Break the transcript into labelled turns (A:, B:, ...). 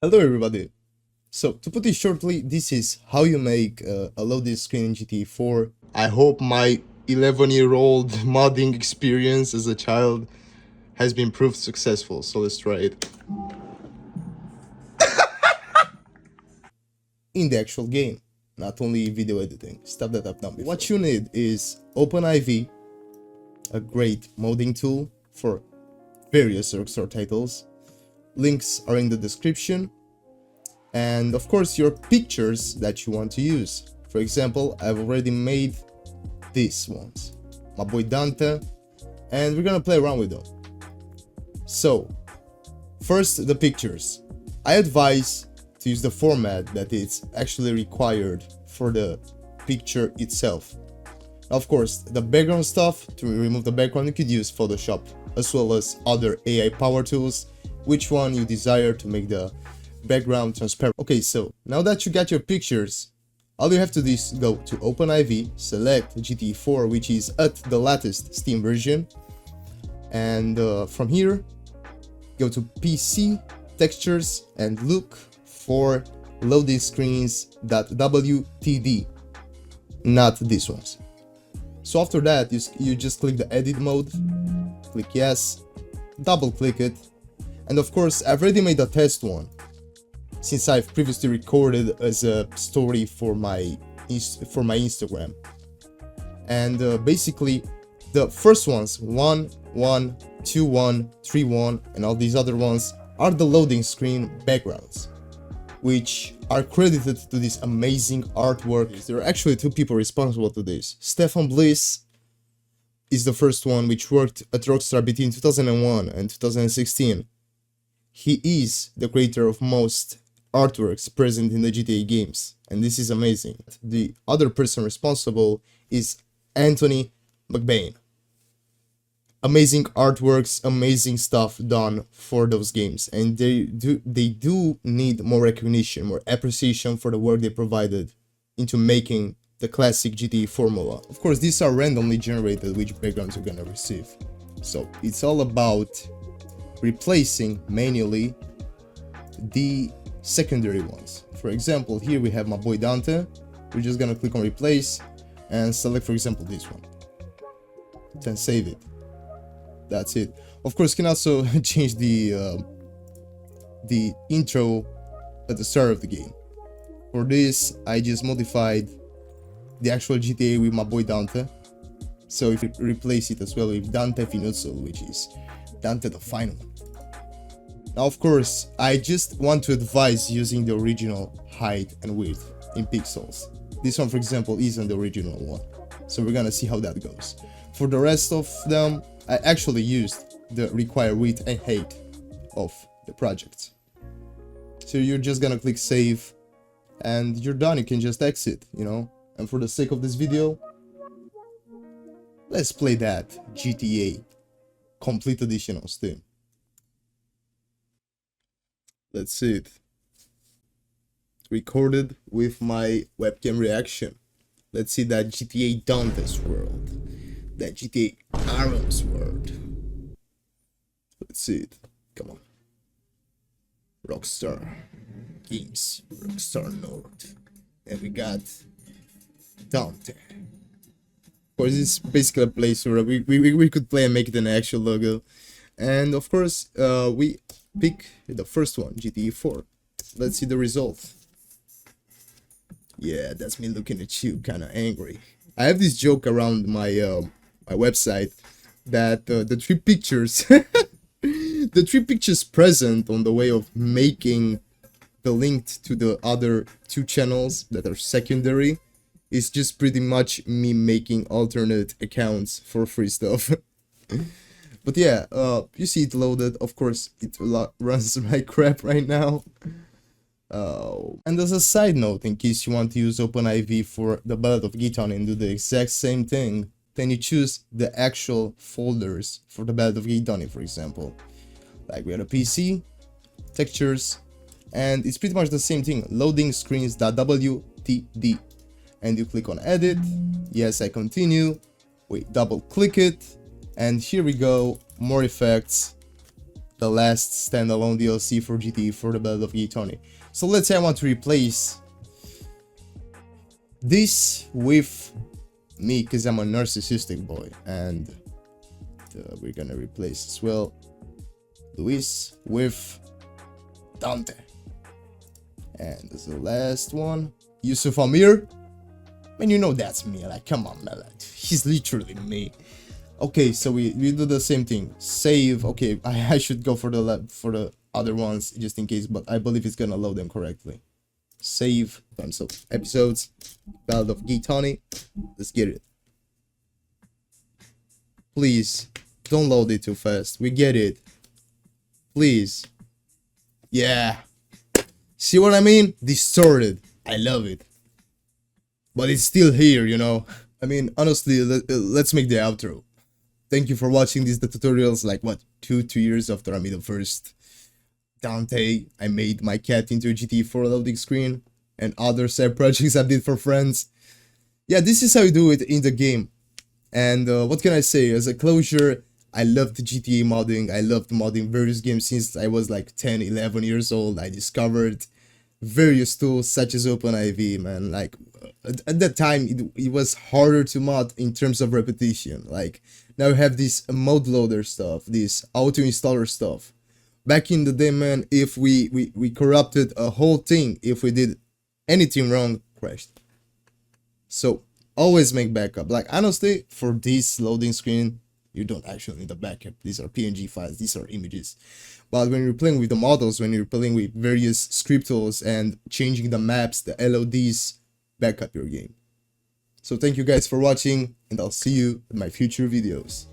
A: Hello everybody. So to put it shortly, this is how you make a loading screen in GTA 4. I hope my 11-year-old modding experience as a child has been proved successful. So let's try it. In the actual game, not only video editing, stuff that I've done before. What you need is OpenIV, a great modding tool for various Rockstar titles. Links are in the description. And of course your pictures that you want to use. For example, I've already made these ones, my boy Dante, and we're gonna play around with them. So first, the pictures. I advise to use the format that is actually required for the picture itself. Of course, the background stuff, to remove the background, you could use Photoshop as well as other AI power tools, which one you desire to make the background transparent. Okay, so now that you got your pictures, all you have to do is go to OpenIV, select GTA 4, which is at the latest Steam version, and from here go to PC textures and look for loading screens.wtd, not these ones. So after that you just click the edit mode, click yes, double click it, and of course I've already made a test one since I've previously recorded as a story for my Instagram. And basically the first ones, 1, 1, 2, 1, 3, 1, and all these other ones are the loading screen backgrounds, which are credited to this amazing artwork. There are actually two people responsible to this. Stefan Bliss is the first one, which worked at Rockstar between 2001 and 2016. He is the creator of most artworks present in the GTA games, and this is amazing. The other person responsible is Anthony McBain. Amazing artworks, amazing stuff done for those games, and they do need more recognition, more appreciation for the work they provided into making the classic GTA formula. Of course, these are randomly generated which backgrounds you're gonna receive, so it's all about replacing manually the secondary ones. For example, here we have my boy Dante. We're just gonna click on replace and select, for example, this one, then save it. That's it. Of course, you can also change the intro at the start of the game. For this, I just modified the actual GTA with my boy Dante, so if you replace it as well with Dante Finuzzo, which is Dante the Final. Now, of course, I just want to advise using the original height and width in pixels. This one, for example, isn't the original one, so we're gonna see how that goes. For the rest of them, I actually used the required width and height of the project. So you're just gonna click save and you're done. You can just exit, you know. And for the sake of this video, let's play that GTA Complete Edition on Steam. Let's see it. Recorded with my webcam reaction. Let's see that GTA Dante's world. That GTA Aaron's world. Let's see it. Come on. Rockstar Games. Rockstar Nord. And we got Dante. Of course, it's basically a place where we could play and make it an actual logo. And of course, we pick the first one, GTA 4. Let's see the result. Yeah, that's me looking at you, kind of angry. I have this joke around my my website that the three pictures, the three pictures present on the way of making the link to the other two channels that are secondary is just pretty much me making alternate accounts for free stuff. But yeah, you see it loaded. Of course, it runs like crap right now. And as a side note, in case you want to use OpenIV for the Ballad of Gitane and do the exact same thing, then you choose the actual folders for the Ballad of Gitane, for example. Like we have a PC, textures, and it's pretty much the same thing, loading screens.wtd. And you click on edit, yes, I continue, we double click it, and here we go, more effects, the last standalone DLC for GTA for the Ballad of Gay Tony. So let's say I want to replace this with me, because I'm a narcissistic boy, and we're gonna replace as well Luis with Dante. And as the last one, Yusuf Amir. Man, you know that's me. Like, come on, man. Like, he's literally me. Okay, so we do the same thing. Save. Okay, I should go for the other ones just in case, but I believe it's gonna load them correctly. Save. So episodes. Ballad of Gay Tony. Let's get it. Please, don't load it too fast. We get it. Please. Yeah. See what I mean? Distorted. I love it. But it's still here, you know? I mean, honestly, let's make the outro. Thank you for watching these tutorials, like, what, 2 years after I made the first Dante. I made my cat into a GTA 4 loading screen, and other side projects I did for friends. Yeah, this is how you do it in the game. And what can I say? As a closure, I loved GTA modding. I loved modding various games since I was like 10, 11 years old. I discovered various tools such as OpenIV, man. Like, at that time, it was harder to mod in terms of repetition. Like, now we have this mod loader stuff, this auto installer stuff. Back in the day, man, if we corrupted a whole thing, if we did anything wrong, crashed. So always make backup. Like, honestly, for this loading screen, you don't actually need a backup. These are PNG files, these are images. But when you're playing with the models, when you're playing with various script tools and changing the maps, the LODs, back up your game. So thank you guys for watching, and I'll see you in my future videos.